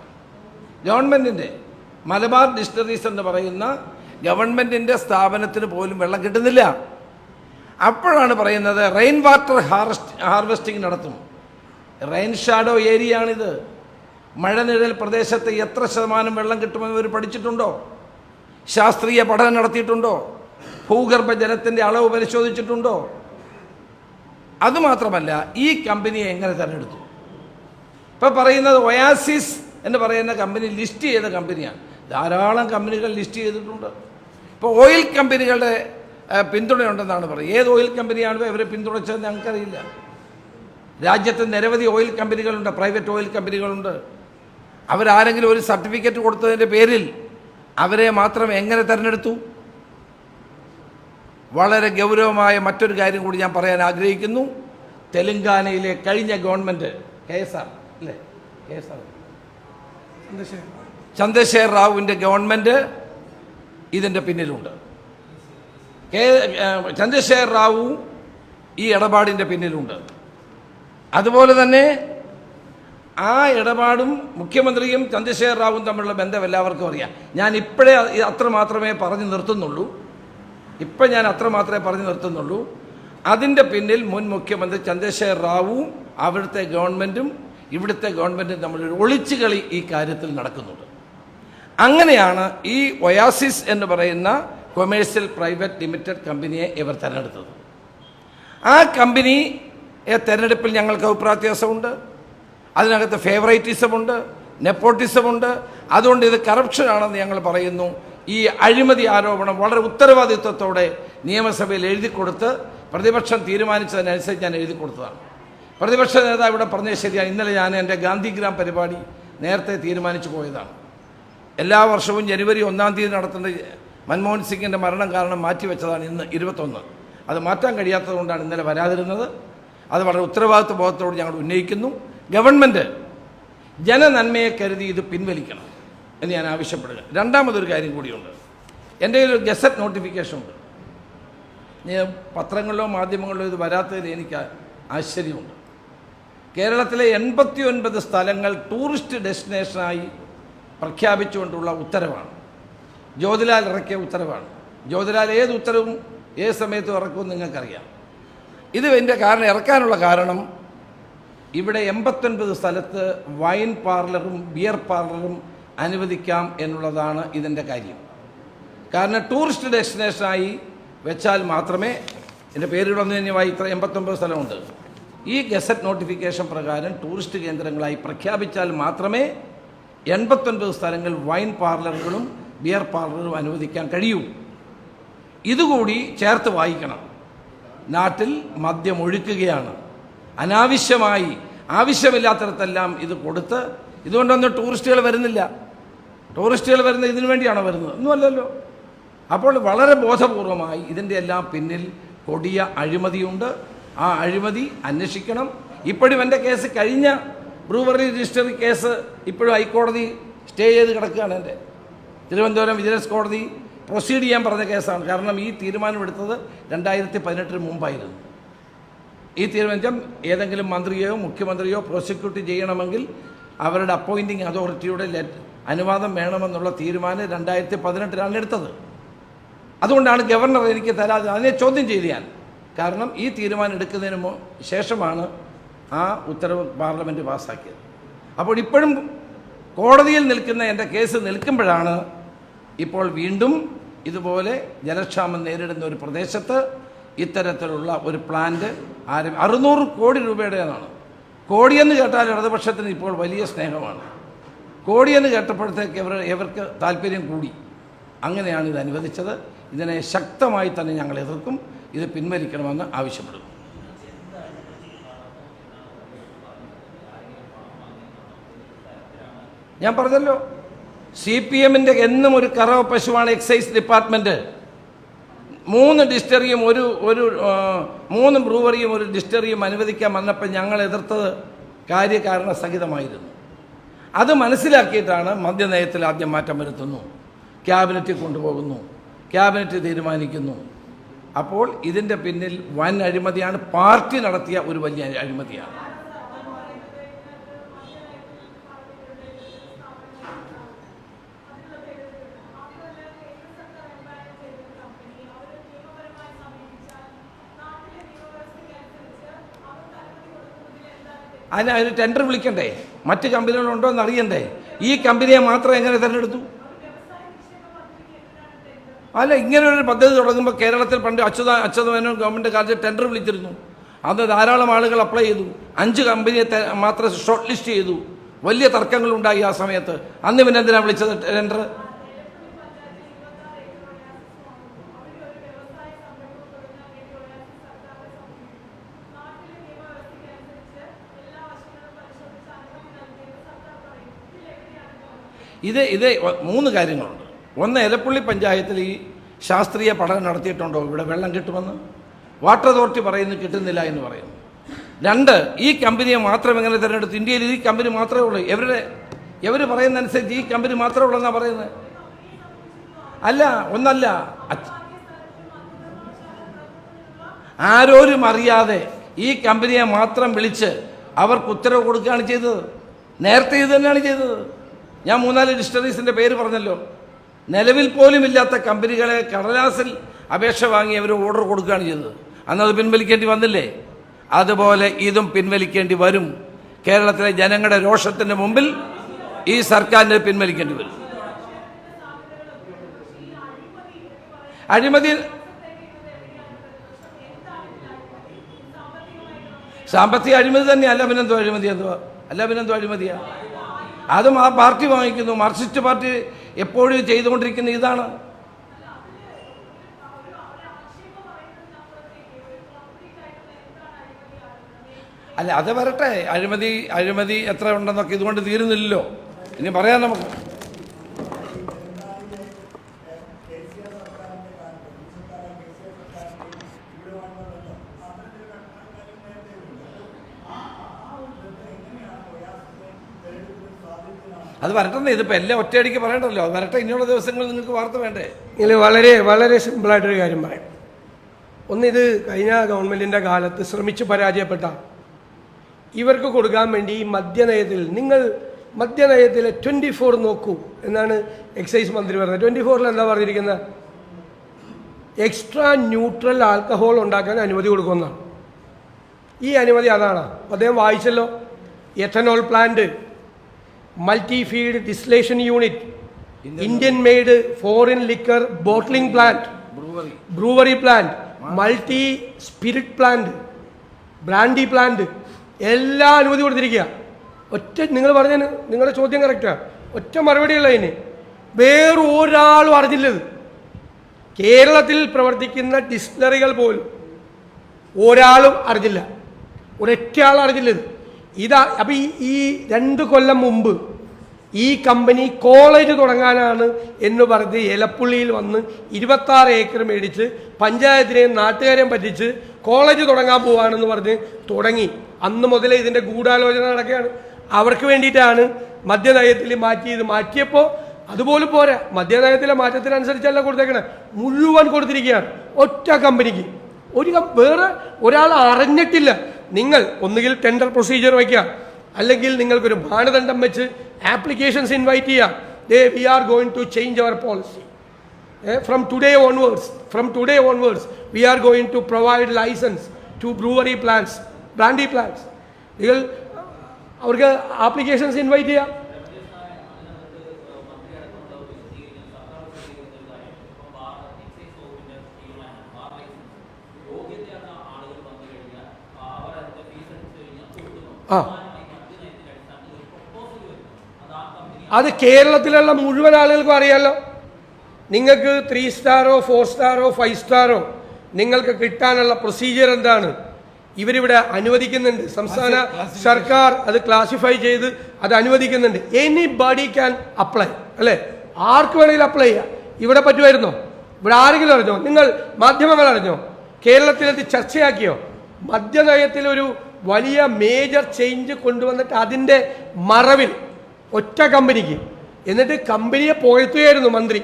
ഗവൺമെൻറ്റിൻ്റെ മലബാർ ഡിസ്റ്റിലറീസ് എന്ന് പറയുന്ന ഗവൺമെൻറ്റിൻ്റെ സ്ഥാപനത്തിന് പോലും വെള്ളം കിട്ടുന്നില്ല. അപ്പോഴാണ് പറയുന്നത് റെയിൻ വാട്ടർ ഹാർവെസ്റ്റിംഗ് നടത്തും. റെയിൻ ഷാഡോ ഏരിയ ആണിത്. മഴനിഴൽ പ്രദേശത്ത് എത്ര ശതമാനം വെള്ളം കിട്ടുമെന്ന് ഇവർ പഠിച്ചിട്ടുണ്ടോ? ശാസ്ത്രീയ പഠനം നടത്തിയിട്ടുണ്ടോ? ഭൂഗർഭ ജലത്തിൻ്റെ അളവ് പരിശോധിച്ചിട്ടുണ്ടോ? അതുമാത്രമല്ല, ഈ കമ്പനിയെ എങ്ങനെ തിരഞ്ഞെടുത്തു? ഇപ്പോൾ പറയുന്നത് ഒയാസിസ് എന്ന് പറയുന്ന കമ്പനി ലിസ്റ്റ് ചെയ്ത കമ്പനിയാണ്. ധാരാളം കമ്പനികൾ ലിസ്റ്റ് ചെയ്തിട്ടുണ്ട്. ഇപ്പോൾ ഓയിൽ കമ്പനികളുടെ പിന്തുണയുണ്ടെന്നാണ് പറയുന്നത്. ഏത് ഓയിൽ കമ്പനിയാണ് ഇവരെ പിന്തുണച്ചതെന്ന് ഞങ്ങൾക്കറിയില്ല. രാജ്യത്ത് നിരവധി ഓയിൽ കമ്പനികളുണ്ട്, പ്രൈവറ്റ് ഓയിൽ കമ്പനികളുണ്ട്. അവരാരെങ്കിലും ഒരു സർട്ടിഫിക്കറ്റ് കൊടുത്തതിൻ്റെ പേരിൽ അവരെ മാത്രം എങ്ങനെ തിരഞ്ഞെടുത്തു? വളരെ ഗൗരവമായ മറ്റൊരു കാര്യം കൂടി ഞാൻ പറയാൻ ആഗ്രഹിക്കുന്നു. തെലങ്കാനയിലെ കഴിഞ്ഞ ഗവൺമെൻറ് KSR അല്ലേ, KSR ചന്ദ്രശേഖർ റാവുവിൻ്റെ ഗവൺമെൻറ് ഇതിൻ്റെ പിന്നിലുണ്ട്. ചന്ദ്രശേഖർ റാവു ഈ ഇടപാടിൻ്റെ പിന്നിലുണ്ട്. അതുപോലെ തന്നെ ആ ഇടപാടും മുഖ്യമന്ത്രിയും ചന്ദ്രശേഖർ റാവുവും തമ്മിലുള്ള ബന്ധം എല്ലാവർക്കും അറിയാം. ഞാൻ ഇപ്പോഴേ അത്ര മാത്രമേ പറഞ്ഞു നിർത്തുന്നുള്ളൂ. അതിൻ്റെ പിന്നിൽ മുൻ മുഖ്യമന്ത്രി ചന്ദ്രശേഖർ റാവുവും അവിടുത്തെ ഗവൺമെൻറ്റും ഇവിടുത്തെ ഗവൺമെൻറ്റും തമ്മിലൊരു ഒളിച്ചുകളി ഈ കാര്യത്തിൽ നടക്കുന്നുണ്ട്. അങ്ങനെയാണ് ഈ ഒയാസിസ് എന്ന് പറയുന്ന കൊമേഴ്സ്യൽ പ്രൈവറ്റ് ലിമിറ്റഡ് കമ്പനിയെ ഇവർ തിരഞ്ഞെടുത്തത്. ആ കമ്പനിയെ തിരഞ്ഞെടുപ്പിൽ ഞങ്ങൾക്ക് അഭിപ്രായ വ്യത്യാസമുണ്ട്. അതിനകത്ത് ഫേവറേറ്റിസമുണ്ട്, നെപ്പോട്ടിസമുണ്ട്. അതുകൊണ്ട് ഇത് കറപ്ഷനാണെന്ന് ഞങ്ങൾ പറയുന്നു. ഈ അഴിമതി ആരോപണം വളരെ ഉത്തരവാദിത്വത്തോടെ നിയമസഭയിൽ എഴുതി കൊടുത്ത് പ്രതിപക്ഷം തീരുമാനിച്ചതിനനുസരിച്ച് ഞാൻ എഴുതി കൊടുത്തതാണ്. പ്രതിപക്ഷ നേതാവ് ഇവിടെ പറഞ്ഞത് ശരിയാണ്. ഇന്നലെ ഞാൻ എൻ്റെ ഗാന്ധിഗ്രാം പരിപാടി നേരത്തെ തീരുമാനിച്ചു പോയതാണ്. എല്ലാ വർഷവും ജനുവരി 1-ാം തീയതി നടത്തേണ്ട മൻമോഹൻ സിംഗിൻ്റെ മരണം കാരണം മാറ്റിവെച്ചതാണ് ഇന്ന് 21. അത് മാറ്റാൻ കഴിയാത്തതുകൊണ്ടാണ് ഇന്നലെ വരാതിരുന്നത്. അത് വളരെ ഉത്തരവാദിത്വ ബോധത്തോട് ഞങ്ങൾ ഉന്നയിക്കുന്നു. ഗവൺമെൻറ് ജനനന്മയെ കരുതി ഇത് പിൻവലിക്കണം എന്ന് ഞാൻ ആവശ്യപ്പെടുക. രണ്ടാമതൊരു കാര്യം കൂടിയുണ്ട്. എൻ്റെ ഒരു ഗസറ്റ് നോട്ടിഫിക്കേഷൻ ഉണ്ട്. പത്രങ്ങളിലോ മാധ്യമങ്ങളിലോ ഇത് വരാത്തതിൽ എനിക്ക് ആശ്ചര്യമുണ്ട്. കേരളത്തിലെ 89 സ്ഥലങ്ങൾ ടൂറിസ്റ്റ് ഡെസ്റ്റിനേഷനായി പ്രഖ്യാപിച്ചുകൊണ്ടുള്ള ഉത്തരവാണ്. ജ്യോതിലാൽ ഇറക്കിയ ഉത്തരവാണ്. ജ്യോതിലാൽ ഏത് ഉത്തരവും ഏത് സമയത്തും ഇറക്കുമെന്ന് നിങ്ങൾക്കറിയാം. ഇത് എൻ്റെ ഇറക്കാനുള്ള കാരണം ഇവിടെ 89 സ്ഥലത്ത് വൈൻ പാർലറും ബിയർ പാർലറും അനുവദിക്കാം എന്നുള്ളതാണ് ഇതിൻ്റെ കാര്യം. കാരണം ടൂറിസ്റ്റ് ഡെസ്റ്റിനേഷനായി വെച്ചാൽ മാത്രമേ, എൻ്റെ പേരുകളൊന്നും തന്നെയായി ഇത്ര 89 സ്ഥലമുണ്ട്. ഈ ഗസറ്റ് നോട്ടിഫിക്കേഷൻ പ്രകാരം ടൂറിസ്റ്റ് കേന്ദ്രങ്ങളായി പ്രഖ്യാപിച്ചാൽ മാത്രമേ 89 സ്ഥലങ്ങൾ വൈൻ പാർലറുകളും ബിയർ പാർലറും അനുവദിക്കാൻ കഴിയൂ. ഇതുകൂടി ചേർത്ത് വായിക്കണം. നാട്ടിൽ മദ്യം ഒഴുക്കുകയാണ് അനാവശ്യമായി. ആവശ്യമില്ലാത്തടത്തെല്ലാം ഇത് കൊടുത്ത് ഇതുകൊണ്ടൊന്നും ടൂറിസ്റ്റുകൾ വരുന്നില്ല. ടൂറിസ്റ്റുകൾ വരുന്നത് ഇതിനു വേണ്ടിയാണോ വരുന്നത്? ഒന്നുമല്ലല്ലോ. അപ്പോൾ വളരെ ബോധപൂർവമായി ഇതിൻ്റെ എല്ലാം പിന്നിൽ കൊടിയ അഴിമതിയുണ്ട്. ആ അഴിമതി അന്വേഷിക്കണം. ഇപ്പോഴും എൻ്റെ കേസ്, കഴിഞ്ഞ ബ്രൂവറി രജിസ്റ്ററി കേസ് ഇപ്പോഴും ഹൈക്കോടതി സ്റ്റേ ചെയ്ത് കിടക്കുകയാണ്. എൻ്റെ തിരുവനന്തപുരം വിജിലൻസ് കോടതി പ്രൊസീഡ് ചെയ്യാൻ പറഞ്ഞ കേസാണ്. കാരണം ഈ തീരുമാനമെടുത്തത് 2018 മുമ്പായിരുന്നു. ഈ തീരുമാനം ഏതെങ്കിലും മന്ത്രിയോ മുഖ്യമന്ത്രിയോ പ്രോസിക്യൂട്ട് ചെയ്യണമെങ്കിൽ അവരുടെ അപ്പോയിൻറ്റിംഗ് അതോറിറ്റിയുടെ അനുവാദം വേണമെന്നുള്ള തീരുമാനം 2018 എടുത്തത്. അതുകൊണ്ടാണ് ഗവർണർ എനിക്ക് തരാതെ അതിനെ ചോദ്യം ചെയ്ത് ഞാൻ. കാരണം ഈ തീരുമാനം എടുക്കുന്നതിന് ശേഷമാണ് ആ ഉത്തരവ് പാർലമെൻറ്റ് പാസ്സാക്കിയത്. അപ്പോൾ ഇപ്പോഴും കോടതിയിൽ നിൽക്കുന്ന എൻ്റെ കേസ് നിൽക്കുമ്പോഴാണ് ഇപ്പോൾ വീണ്ടും ഇതുപോലെ ജലക്ഷാമം നേരിടുന്ന ഒരു പ്രദേശത്ത് ഇത്തരത്തിലുള്ള ഒരു പ്ലാന്റ് 600 കോടി രൂപയുടേതാണ്. കോടിയെന്ന് കേട്ടാൽ ഇടതുപക്ഷത്തിന് ഇപ്പോൾ വലിയ സ്നേഹമാണ്. കോടിയെന്ന് കേട്ടപ്പോഴത്തേക്ക് ഇവർക്ക് താല്പര്യം കൂടി. അങ്ങനെയാണ് ഇത് അനുവദിച്ചത്. ഇതിനെ ശക്തമായി തന്നെ ഞങ്ങൾ എതിർക്കും. ഇത് പിൻവലിക്കണമെന്ന് ആവശ്യപ്പെടുന്നു. ഞാൻ പറഞ്ഞല്ലോ, CPM-ന്റെ എന്നും ഒരു കറവ പശുവാണ് എക്സൈസ് ഡിപ്പാർട്ട്മെൻറ്റ്. 3 ഡിസ്റ്ററിയും 3 ബ്രൂവറിയും 1 ഡിസ്റ്ററിയും അനുവദിക്കാൻ വന്നപ്പോൾ ഞങ്ങൾ എതിർത്തത് കാര്യകാരണ സഹിതമായിരുന്നു. അത് മനസ്സിലാക്കിയിട്ടാണ് മദ്യനയത്തിൽ ആദ്യം മാറ്റം വരുത്തുന്നു, ക്യാബിനറ്റിൽ കൊണ്ടുപോകുന്നു, ക്യാബിനറ്റ് തീരുമാനിക്കുന്നു. അപ്പോൾ ഇതിൻ്റെ പിന്നിൽ വൻ അഴിമതിയാണ്, പാർട്ടി നടത്തിയ ഒരു വലിയ അഴിമതിയാണ്. അതിന് ടെൻഡർ വിളിക്കണ്ടേ? മറ്റ് കമ്പനികളുണ്ടോ എന്ന് അറിയണ്ടേ? ഈ കമ്പനിയെ മാത്രം എങ്ങനെ തിരഞ്ഞെടുത്തു? അല്ല, ഇങ്ങനെ ഒരു പദ്ധതി തുടങ്ങുമ്പോൾ കേരളത്തിൽ പണ്ട് അച്യുതമേനോൻ ഗവൺമെൻറ് കാലത്ത് ടെൻഡർ വിളിച്ചിരുന്നു. അന്ന് ധാരാളം ആളുകൾ അപ്ലൈ ചെയ്തു. 5 കമ്പനിയെ മാത്രം ഷോർട്ട് ലിസ്റ്റ് ചെയ്തു. വലിയ തർക്കങ്ങളുണ്ടായി ആ സമയത്ത്. അന്ന് പിന്നെ എന്തിനാണ് വിളിച്ചത് ടെൻഡർ? ഇത് 3 കാര്യങ്ങളുണ്ട്. ഒന്ന്, എലപ്പുള്ളി പഞ്ചായത്തിൽ ഈ ശാസ്ത്രീയ പഠനം നടത്തിയിട്ടുണ്ടോ ഇവിടെ വെള്ളം കിട്ടുമെന്ന്? വാട്ടർ അതോറിറ്റി പറയുന്നു കിട്ടുന്നില്ല എന്ന് പറയുന്നു. 2, ഈ കമ്പനിയെ മാത്രം എങ്ങനെ തിരഞ്ഞെടുത്തു? ഇന്ത്യയിൽ ഈ കമ്പനി മാത്രമേ ഉള്ളൂ. ഇവർ പറയുന്നതനുസരിച്ച് ഈ കമ്പനി മാത്രമേ ഉള്ളൂ എന്നാണ് പറയുന്നത്. അല്ല, ഒന്നല്ല, ആരോരും അറിയാതെ ഈ കമ്പനിയെ മാത്രം വിളിച്ച് അവർക്ക് ഉത്തരവ് കൊടുക്കുകയാണ് ചെയ്തത്. നേരത്തെ ഇത് തന്നെയാണ് ചെയ്തത്. ഞാൻ 3-4 ഡിസ്റ്ററീസിൻ്റെ പേര് പറഞ്ഞല്ലോ. നിലവിൽ പോലും ഇല്ലാത്ത കമ്പനികളെ കടലാസിൽ അപേക്ഷ വാങ്ങി അവർ ഓർഡർ കൊടുക്കുകയാണ് ചെയ്തത്. അന്നത് പിൻവലിക്കേണ്ടി വന്നില്ലേ? അതുപോലെ ഇതും പിൻവലിക്കേണ്ടി വരും. കേരളത്തിലെ ജനങ്ങളുടെ രോഷത്തിൻ്റെ മുമ്പിൽ ഈ സർക്കാരിനെ പിൻവലിക്കേണ്ടി വരും. അഴിമതി സാമ്പത്തിക അഴിമതി തന്നെയല്ല. പിന്നെന്തോ അഴിമതി? പിന്നെന്തോ അഴിമതിയാ? അതും ആ പാർട്ടി വാങ്ങിക്കുന്നു. മാർക്സിസ്റ്റ് പാർട്ടി എപ്പോഴും ചെയ്തുകൊണ്ടിരിക്കുന്ന ഇതാണ്. അല്ല, അത് വരട്ടെ. അഴിമതി എത്ര ഉണ്ടെന്നൊക്കെ ഇതുകൊണ്ട് തീരുന്നില്ലല്ലോ. ഇനി പറയാം നമുക്ക്. അത് വരട്ടെ. ഇതിപ്പോൾ എല്ലാം ഒറ്റയടിക്ക് പറയണ്ടല്ലോ. അത് വരട്ടെ. ഇനിയുള്ള ദിവസങ്ങളിൽ നിങ്ങൾക്ക് വാർത്ത വേണ്ടേ? ഇതിൽ വളരെ വളരെ സിമ്പിളായിട്ടൊരു കാര്യം പറയാം. ഒന്ന്, ഇത് കഴിഞ്ഞ ഗവൺമെൻറ്റിൻ്റെ കാലത്ത് ശ്രമിച്ച് പരാജയപ്പെട്ട ഇവർക്ക് കൊടുക്കാൻ വേണ്ടി ഈ മദ്യനയത്തിൽ, നിങ്ങൾ മദ്യനയത്തിലെ 24 നോക്കൂ എന്നാണ് എക്സൈസ് മന്ത്രി പറഞ്ഞത്. 24-ൽ എന്താ പറഞ്ഞിരിക്കുന്നത്? എക്സ്ട്രാ ന്യൂട്രൽ ആൽക്കഹോൾ ഉണ്ടാക്കാൻ അനുമതി കൊടുക്കുമെന്നാണ്. ഈ അനുമതി അതാണ്. അദ്ദേഹം വായിച്ചല്ലോ. Ethanol plant, multi feed distillation unit, Indian made foreign liquor bottling plant, brewery plant, multi spirit plant, brandy plant, എല്ലാം അനുമതി കൊടുത്തിരിക്കുക. നിങ്ങൾ പറഞ്ഞതിന് നിങ്ങളുടെ ചോദ്യം കറക്റ്റാണ്. ഒറ്റ മറുപടിയുള്ള അതിന് വേറൊരാളും അറിഞ്ഞില്ലത്. കേരളത്തിൽ പ്രവർത്തിക്കുന്ന ഡിസ്റ്റിലറികൾ പോലും ഒരാളും അറിഞ്ഞില്ല. ഒരൊറ്റ ആൾ അറിഞ്ഞില്ലത്. അപ്പം ഈ 2 കൊല്ലം മുമ്പ് ഈ കമ്പനി കോളേജ് തുടങ്ങാനാണ് എന്ന് പറഞ്ഞ് എലപ്പുള്ളിയിൽ വന്ന് 26 ഏക്കർ മേടിച്ച് പഞ്ചായത്തിനെയും നാട്ടുകാരെയും പറ്റിച്ച് കോളേജ് തുടങ്ങാൻ പോവാണെന്ന് പറഞ്ഞ് തുടങ്ങി. അന്ന് മുതലേ ഇതിൻ്റെ ഗൂഢാലോചന നടക്കുകയാണ്. അവർക്ക് വേണ്ടിയിട്ടാണ് മദ്യനയത്തിൽ മാറ്റിയപ്പോൾ അതുപോലും പോരാ. മദ്യനയത്തിലെ മാറ്റത്തിനനുസരിച്ചല്ല കൊടുത്തേക്കണേ, മുഴുവൻ കൊടുത്തിരിക്കുകയാണ് ഒറ്റ കമ്പനിക്ക്. വേറെ ഒരാൾ അറിഞ്ഞിട്ടില്ല. നിങ്ങൾ ഒന്നുകിൽ ടെൻഡർ പ്രൊസീജിയർ വയ്ക്കുക, അല്ലെങ്കിൽ നിങ്ങൾക്കൊരു മാനദണ്ഡം വെച്ച് ആപ്ലിക്കേഷൻസ് ഇൻവൈറ്റ് ചെയ്യുക. We are going to change our policy. From today onwards, we are going to provide license to brewery plants, brandy plants. നിങ്ങൾ അവർക്ക് ആപ്ലിക്കേഷൻസ് ഇൻവൈറ്റ് ചെയ്യാം. അത് കേരളത്തിലുള്ള മുഴുവൻ ആളുകൾക്കും അറിയാമല്ലോ. നിങ്ങൾക്ക് 3 സ്റ്റാറോ 4 സ്റ്റാറോ 5 സ്റ്റാറോ നിങ്ങൾക്ക് കിട്ടാനുള്ള പ്രൊസീജിയർ എന്താണ്? ഇവരിവിടെ അനുവദിക്കുന്നുണ്ട്. സംസ്ഥാന സർക്കാർ അത് ക്ലാസിഫൈ ചെയ്ത് അത് അനുവദിക്കുന്നുണ്ട്. എനിബഡി ക്യാൻ അപ്ലൈ, അല്ലേ? ആർക്ക് വേണമെങ്കിലും അപ്ലൈ ചെയ്യാം. ഇവിടെ പറ്റുമായിരുന്നോ? ഇവിടെ ആരെങ്കിലും അറിഞ്ഞോ? നിങ്ങൾ മാധ്യമങ്ങൾ അറിഞ്ഞോ? കേരളത്തിലത് ചർച്ചയാക്കിയോ? മദ്യനയത്തിലൊരു വലിയ മേജർ ചേഞ്ച് കൊണ്ടുവന്നിട്ട് അതിൻ്റെ മറവിൽ ഒറ്റ കമ്പനിക്ക്, എന്നിട്ട് കമ്പനിയെ പുകഴ്ത്തുകയായിരുന്നു മന്ത്രി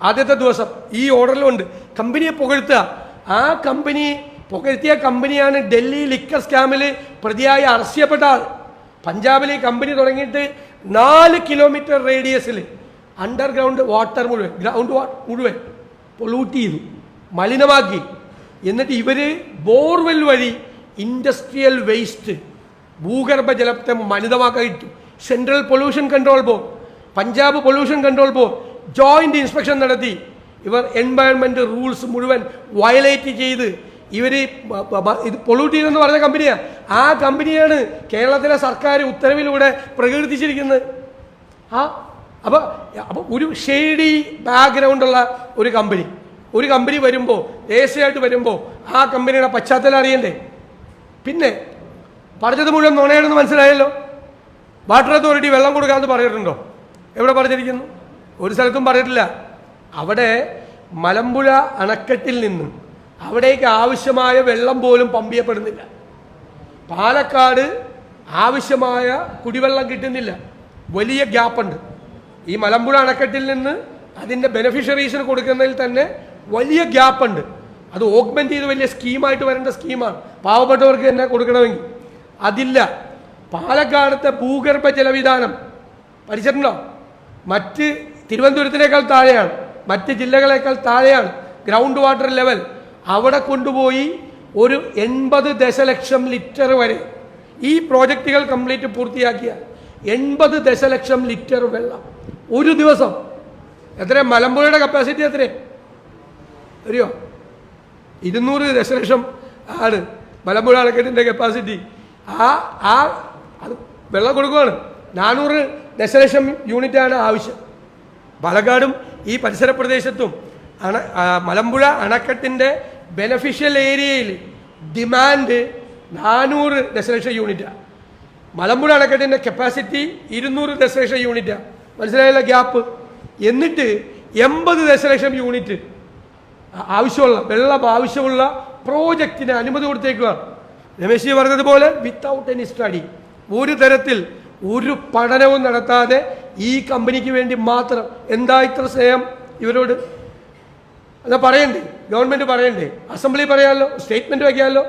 ആദ്യത്തെ ദിവസം. ഈ ഓർഡറിലുണ്ട് കമ്പനിയെ പുകഴ്ത്തുക. ആ കമ്പനി പുകഴ്ത്തിയ കമ്പനിയാണ് ഡൽഹി ലിക്കർ സ്കാമിൽ പ്രതിയായി അറസ്റ്റ് ചെയ്യപ്പെട്ട ആൾ. പഞ്ചാബിൽ ഈ കമ്പനി തുടങ്ങിയിട്ട് 4 കിലോമീറ്റർ റേഡിയസിൽ അണ്ടർഗ്രൗണ്ട് വാട്ടർ മുഴുവൻ, ഗ്രൗണ്ട് വാട്ടർ മുഴുവൻ പൊള്യൂട്ട് ചെയ്തു, മലിനമാക്കി. എന്നിട്ട് ഇവർ ബോർവെൽ വഴി ഇൻഡസ്ട്രിയൽ വേസ്റ്റ് ഭൂഗർഭ ജലത്തെ മലിനമാക്കാൻ ഇട്ടു. Central pollution control board, Punjab pollution control board joint inspection നടത്തി. ഇവർ എൻവയൺമെന്റ് റൂൾസ് മുഴുവൻ വയലേറ്റ് ചെയ്ത് ഇവർ ഇത് പൊള്യൂട്ട് ചെയ്തെന്ന് പറഞ്ഞ കമ്പനിയാണ്. ആ കമ്പനിയാണ് കേരളത്തിലെ സർക്കാർ ഉത്തരവിലൂടെ പ്രകീർത്തിച്ചിരിക്കുന്നത്. അപ്പോൾ ഒരു ഷെയ്ഡി ബാക്ക്ഗ്രൗണ്ടുള്ള ഒരു കമ്പനി വരുമ്പോൾ, രഹസ്യമായിട്ട് വരുമ്പോൾ ആ കമ്പനിയുടെ പശ്ചാത്തലം അറിയണ്ടേ? പിന്നെ പറഞ്ഞത് മുഴുവൻ നുണയാണെന്ന് മനസ്സിലായല്ലോ. വാട്ടർ അതോറിറ്റി വെള്ളം കൊടുക്കാമെന്ന് പറഞ്ഞിട്ടുണ്ടോ? എവിടെ പറഞ്ഞിരിക്കുന്നു? ഒരു സ്ഥലത്തും പറഞ്ഞിട്ടില്ല. അവിടെ മലമ്പുഴ അണക്കെട്ടിൽ നിന്ന് അവിടേക്ക് ആവശ്യമായ വെള്ളം പോലും പമ്പ് ചെയ്യപ്പെടുന്നില്ല. പാലക്കാട് ആവശ്യമായ കുടിവെള്ളം കിട്ടുന്നില്ല. വലിയ ഗ്യാപ്പുണ്ട്. ഈ മലമ്പുഴ അണക്കെട്ടിൽ നിന്ന് അതിൻ്റെ ബെനഫിഷ്യറീസിന് കൊടുക്കുന്നതിൽ തന്നെ വലിയ ഗ്യാപ്പുണ്ട്. അത് ഓഗ്മെന്റ് ചെയ്ത് വലിയ സ്കീമായിട്ട് വരേണ്ട സ്കീമാണ്. പാവപ്പെട്ടവർക്ക് തന്നെ കൊടുക്കണമെങ്കിൽ അതില്ല. പാലക്കാടത്തെ ഭൂഗർഭ ജലവിധാനം പഠിച്ചിട്ടുണ്ടോ? മറ്റ് തിരുവനന്തപുരത്തിനേക്കാൾ താഴെയാണ്, മറ്റ് ജില്ലകളേക്കാൾ താഴെയാണ് ഗ്രൗണ്ട് വാട്ടർ ലെവൽ. അവിടെ കൊണ്ടുപോയി ഒരു 80 ദശലക്ഷം ലിറ്റർ വരെ ഈ പ്രോജക്റ്റുകൾ കംപ്ലീറ്റ് പൂർത്തിയാക്കിയ 80 ദശലക്ഷം ലിറ്റർ വെള്ളം ഒരു ദിവസം. എത്ര മലമ്പുഴയുടെ കപ്പാസിറ്റി എത്ര അറിയോ? 200 ദശലക്ഷം ആണ് മലമ്പുഴ അണക്കെട്ടിൻ്റെ കപ്പാസിറ്റി. അത് വെള്ളം കൊടുക്കുകയാണ്. 400 ദശലക്ഷം യൂണിറ്റാണ് ആവശ്യം. പാലക്കാടും ഈ പരിസര പ്രദേശത്തും മലമ്പുഴ അണക്കെട്ടിൻ്റെ ബെനഫിഷ്യൽ ഏരിയയിൽ ഡിമാൻഡ് 400 ദശലക്ഷം യൂണിറ്റാണ്. മലമ്പുഴ അണക്കെട്ടിൻ്റെ കപ്പാസിറ്റി 200 ദശലക്ഷം യൂണിറ്റാണ്. മനസ്സിലായല്ലോ ഗ്യാപ്പ്? എന്നിട്ട് 80 ദശലക്ഷം യൂണിറ്റ് ആവശ്യമുള്ള വെള്ളം ആവശ്യമുള്ള പ്രോജക്റ്റിന് അനുമതി കൊടുത്തേക്കുകയാണ്. രമേശ് പറഞ്ഞതുപോലെ വിത്തൗട്ട് എനി സ്റ്റഡി, ഒരു തരത്തിൽ ഒരു പഠനവും നടത്താതെ ഈ കമ്പനിക്ക് വേണ്ടി മാത്രം. എന്താ ഇത്ര സ്നേഹം ഇവരോട്? എന്നാ പറയണ്ടേ? ഗവൺമെൻറ് പറയണ്ടേ? അസംബ്ലി പറയാമല്ലോ, സ്റ്റേറ്റ്മെൻറ്റ് വയ്ക്കാമല്ലോ.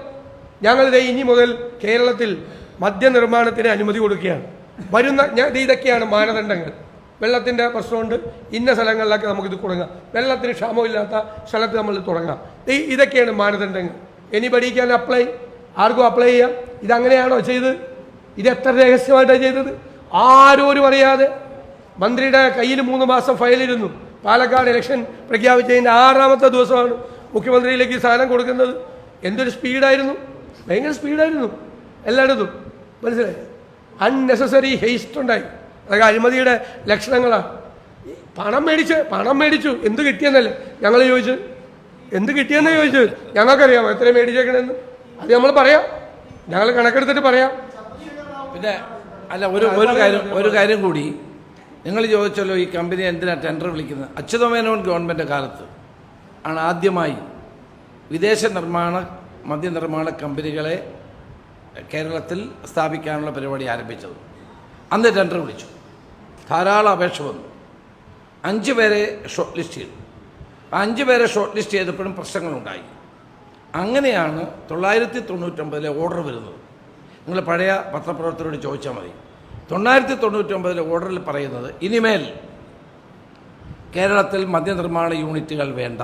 ഞങ്ങളിത് ഇനി മുതൽ കേരളത്തിൽ മദ്യനിർമ്മാണത്തിന് അനുമതി കൊടുക്കുകയാണ്. ഇതൊക്കെയാണ് മാനദണ്ഡങ്ങൾ. വെള്ളത്തിൻ്റെ പ്രശ്നമുണ്ട്, ഇന്ന സ്ഥലങ്ങളിലൊക്കെ നമുക്കിത് തുടങ്ങാം. വെള്ളത്തിന് ക്ഷാമമില്ലാത്ത സ്ഥലത്ത് നമ്മൾ തുടങ്ങാം. ഇതൊക്കെയാണ് മാനദണ്ഡങ്ങൾ. എനിബഡി ക്യാൻ അപ്ലൈ, ആർക്കും അപ്ലൈ ചെയ്യാം. ഇതങ്ങനെയാണോ ചെയ്തത്? ഇത് എത്ര രഹസ്യമായിട്ടാണ് ചെയ്തത്? ആരോരും അറിയാതെ. മന്ത്രിയുടെ കയ്യിൽ 3 മാസം ഫയലിരുന്നു. പാലക്കാട് ഇലക്ഷൻ പ്രഖ്യാപിച്ചതിൻ്റെ 6ാമത്തെ ദിവസമാണ് മുഖ്യമന്ത്രിയിലേക്ക് സാധനം കൊടുക്കുന്നത്. എന്തൊരു സ്പീഡായിരുന്നു, ഭയങ്കര സ്പീഡായിരുന്നു എല്ലായിടത്തും. മനസ്സിലായി? അൺനെസസറി ഹേസ്റ്റ് ഉണ്ടായി. അതൊക്കെ അഴിമതിയുടെ ലക്ഷണങ്ങളാണ്. പണം മേടിച്ചു എന്ത് കിട്ടിയെന്നല്ലേ ഞങ്ങൾ ചോദിച്ചു. എന്ത് കിട്ടിയെന്ന് ചോദിച്ചു. ഞങ്ങൾക്കറിയാമോ എത്ര മേടിച്ചേക്കണെന്ന്? അത് നമ്മൾ പറയാം, ഞങ്ങൾ കണക്കെടുത്തിട്ട് പറയാം. പിന്നെ അല്ല, ഒരു കാര്യം കൂടി നിങ്ങൾ ചോദിച്ചല്ലോ, ഈ കമ്പനി എന്തിനാണ് ടെൻഡർ വിളിക്കുന്നത്? അച്യുതമേനോൻ ഗവൺമെൻറ് കാലത്ത് ആണ് ആദ്യമായി വിദേശ മദ്യനിർമ്മാണ കമ്പനികളെ കേരളത്തിൽ സ്ഥാപിക്കാനുള്ള പരിപാടി ആരംഭിച്ചത്. അന്ന് ടെൻഡർ വിളിച്ചു, ധാരാളം അപേക്ഷ വന്നു. 5 പേരെ ഷോർട്ട് ലിസ്റ്റ് ചെയ്തു. 5 പേരെ ഷോർട്ട് ലിസ്റ്റ് ചെയ്തപ്പോഴും പ്രശ്നങ്ങളുണ്ടായി. അങ്ങനെയാണ് 999 ഓർഡർ വരുന്നത്. നിങ്ങൾ പഴയ പത്രപ്രവർത്തകരോട് ചോദിച്ചാൽ മതി. 999 ഓർഡറിൽ പറയുന്നത് ഇനിമേൽ കേരളത്തിൽ മദ്യനിർമ്മാണ യൂണിറ്റുകൾ വേണ്ട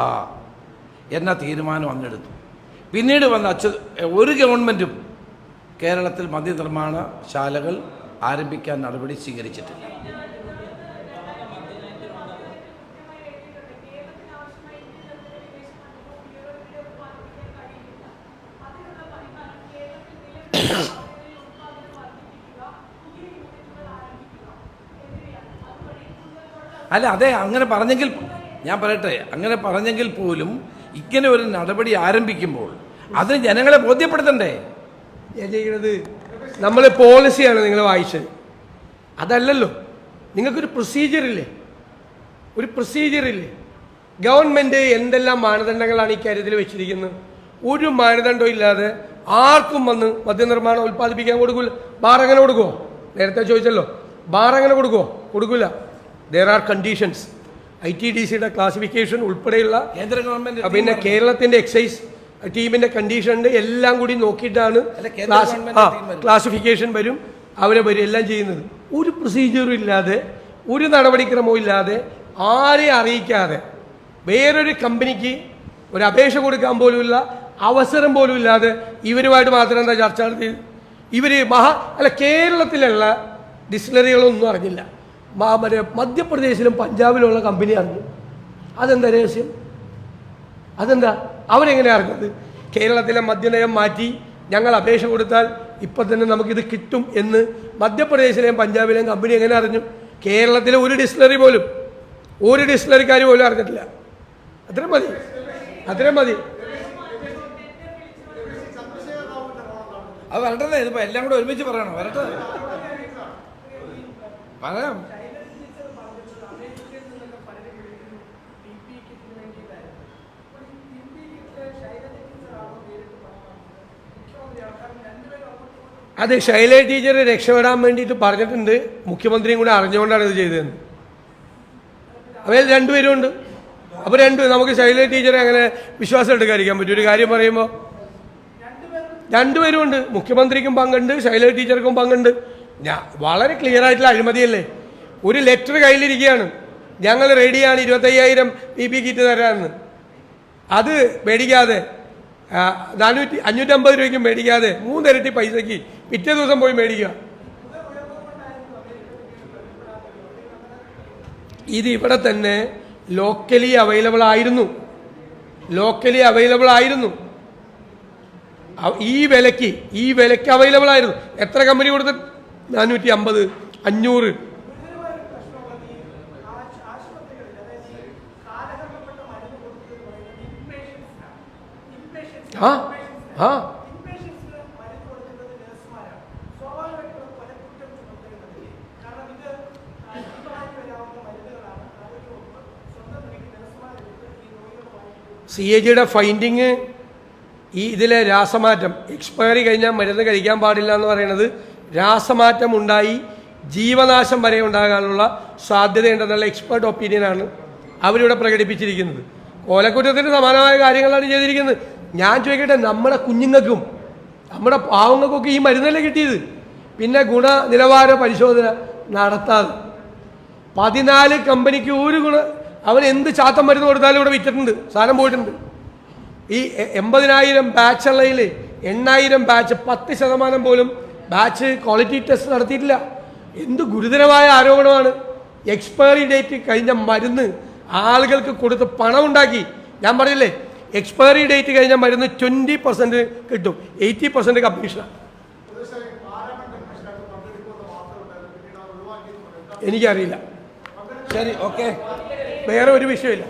എന്ന തീരുമാനം അങ്ങെടുത്തു. പിന്നീട് വന്ന ഒരു ഗവൺമെൻറ്റും കേരളത്തിൽ മദ്യനിർമ്മാണ ശാലകൾ ആരംഭിക്കാൻ നടപടി സ്വീകരിച്ചിട്ടില്ല. അല്ല, അതെ, അങ്ങനെ പറഞ്ഞെങ്കിൽ ഞാൻ പറയട്ടെ, അങ്ങനെ പറഞ്ഞെങ്കിൽ പോലും ഇങ്ങനെ ഒരു നടപടി ആരംഭിക്കുമ്പോൾ അതിന് ജനങ്ങളെ ബോധ്യപ്പെടുത്തണ്ടേ? ഞാൻ ചെയ്യുന്നത് നമ്മൾ പോളിസിയാണ് നിങ്ങൾ വായിച്ചത്, അതല്ലല്ലോ. നിങ്ങൾക്കൊരു പ്രൊസീജിയറില്ലേ, ഒരു പ്രൊസീജിയറില്ലേ? ഗവൺമെൻറ് എന്തെല്ലാം മാനദണ്ഡങ്ങളാണ് ഇക്കാര്യത്തിൽ വെച്ചിരിക്കുന്നത്? ഒരു മാനദണ്ഡവും ഇല്ലാതെ ആർക്കും വന്ന് മദ്യനിർമ്മാണം ഉൽപ്പാദിപ്പിക്കാൻ കൊടുക്കില്ല. ബാർ അങ്ങനെ കൊടുക്കുമോ? നേരത്തെ ചോദിച്ചല്ലോ, ബാർ അങ്ങനെ കൊടുക്കുമോ? കൊടുക്കില്ല. There are conditions. ITDCയുടെ ക്ലാസിഫിക്കേഷൻ ഉൾപ്പെടെയുള്ള കേന്ദ്ര ഗവൺമെന്റ് പിന്നെ കേരളത്തിൻ്റെ എക്സൈസ് ടീമിൻ്റെ കണ്ടീഷൻ്റെ എല്ലാം കൂടി നോക്കിയിട്ടാണ് ക്ലാസിഫിക്കേഷൻ വരും, അവരെ വരും എല്ലാം ചെയ്യുന്നത്. ഒരു പ്രൊസീജിയറും ഇല്ലാതെ, ഒരു നടപടിക്രമവും ഇല്ലാതെ, ആരെയും അറിയിക്കാതെ, വേറൊരു കമ്പനിക്ക് ഒരു അപേക്ഷ കൊടുക്കാൻ പോലുമില്ല, അവസരം പോലും ഇല്ലാതെ ഇവരുമായിട്ട് മാത്രം എന്താ ചർച്ച നടത്തി? ഇവർ കേരളത്തിലുള്ള ഡിസ്റ്റിലറികളൊന്നും അറിഞ്ഞില്ല. മറ്റേ മധ്യപ്രദേശിലും പഞ്ചാബിലുള്ള കമ്പനി അറിഞ്ഞു. അതെന്താ രഹസ്യം? അതെന്താ അവരെങ്ങനെ അറിഞ്ഞത്? കേരളത്തിലെ മദ്യനയം മാറ്റി ഞങ്ങൾ അപേക്ഷ കൊടുത്താൽ ഇപ്പം തന്നെ നമുക്കിത് കിട്ടും എന്ന് മധ്യപ്രദേശിലെയും പഞ്ചാബിലെയും കമ്പനി എങ്ങനെ അറിഞ്ഞു? കേരളത്തിലെ ഒരു ഡിസ്റ്റിലറി പോലും, ഒരു ഡിസ്റ്റിലറിക്കാർ പോലും അറിഞ്ഞിട്ടില്ല. അത്രയും മതി, അത്രയും മതി. അത് വരട്ടെ, ഇതിപ്പോൾ എല്ലാം കൂടെ ഒരുമിച്ച് പറയണോ? വരട്ടെ, പറയാം. അത് ശൈലജ ടീച്ചർ രക്ഷപ്പെടാൻ വേണ്ടിയിട്ട് പറഞ്ഞിട്ടുണ്ട്. മുഖ്യമന്ത്രിയും കൂടെ അറിഞ്ഞുകൊണ്ടാണ് ഇത് ചെയ്തതെന്ന്. അവയിൽ രണ്ടുപേരും ഉണ്ട്. അപ്പോൾ നമുക്ക് ശൈലജ ടീച്ചറെ അങ്ങനെ വിശ്വാസം എടുക്കാതിരിക്കാൻ പറ്റും. ഒരു കാര്യം പറയുമ്പോൾ രണ്ടുപേരും ഉണ്ട്. മുഖ്യമന്ത്രിക്കും പങ്കുണ്ട്, ശൈലജ ടീച്ചർക്കും പങ്കുണ്ട്. വളരെ ക്ലിയർ ആയിട്ടുള്ള അഴിമതിയല്ലേ. ഒരു ലെറ്റർ കയ്യിലിരിക്കുകയാണ്, ഞങ്ങൾ റെഡിയാണ് 25,000 PP കിറ്റ് തരാമെന്ന്. അത് മേടിക്കാതെ 550 രൂപയ്ക്കും മേടിക്കാതെ 3 ഇരട്ടി പൈസയ്ക്ക് പിറ്റേ ദിവസം പോയി മേടിക്കുക. ഇത് ഇവിടെ തന്നെ ലോക്കലി അവൈലബിൾ ആയിരുന്നു. ഈ വിലയ്ക്ക് അവൈലബിൾ ആയിരുന്നു. എത്ര കമ്പനി കൊടുത്ത്? 450, 500. CAGയുടെ ഫൈൻഡിങ് ഇതിലെ രാസമാറ്റം, എക്സ്പയറി കഴിഞ്ഞാൽ മരുന്ന് കഴിക്കാൻ പാടില്ല എന്ന് പറയുന്നത് രാസമാറ്റം ഉണ്ടായി ജീവനാശം വരെ ഉണ്ടാകാനുള്ള സാധ്യതയുണ്ടെന്നുള്ള എക്സ്പേർട്ട് ഒപ്പീനിയനാണ് അവരിവിടെ പ്രകടിപ്പിച്ചിരിക്കുന്നത്. കോലക്കുറ്റത്തിന് സമാനമായ കാര്യങ്ങളാണ് ചെയ്തിരിക്കുന്നത്. ഞാൻ ചോദിക്കട്ടെ, നമ്മുടെ കുഞ്ഞുങ്ങൾക്കും നമ്മുടെ പാവങ്ങൾക്കൊക്കെ ഈ മരുന്നല്ലേ കിട്ടിയത്? പിന്നെ ഗുണനിലവാര പരിശോധന നടത്താതെ 14 കമ്പനിക്ക് ഒരു അവൻ എന്ത് ചാത്തം മരുന്ന് കൊടുത്താലും ഇവിടെ വിറ്റിട്ടുണ്ട്, സാധനം പോയിട്ടുണ്ട്. ഈ 80,000 ബാച്ചുള്ളതിൽ 8,000 ബാച്ച് 10% പോലും ബാച്ച് ക്വാളിറ്റി ടെസ്റ്റ് നടത്തിയിട്ടില്ല. എന്ത് ഗുരുതരമായ ആരോപണമാണ്. എക്സ്പയറി ഡേറ്റ് കഴിഞ്ഞ മരുന്ന് ആളുകൾക്ക് കൊടുത്ത് പണം ഉണ്ടാക്കി. ഞാൻ പറഞ്ഞില്ലേ, എക്സ്പയറി ഡേറ്റ് കഴിഞ്ഞ മരുന്ന് 20% കിട്ടും, 80% കമ്മീഷനാണ്. എനിക്കറിയില്ല. ശരി, ഓക്കെ, വേറെ ഒരു വിഷയമില്ല.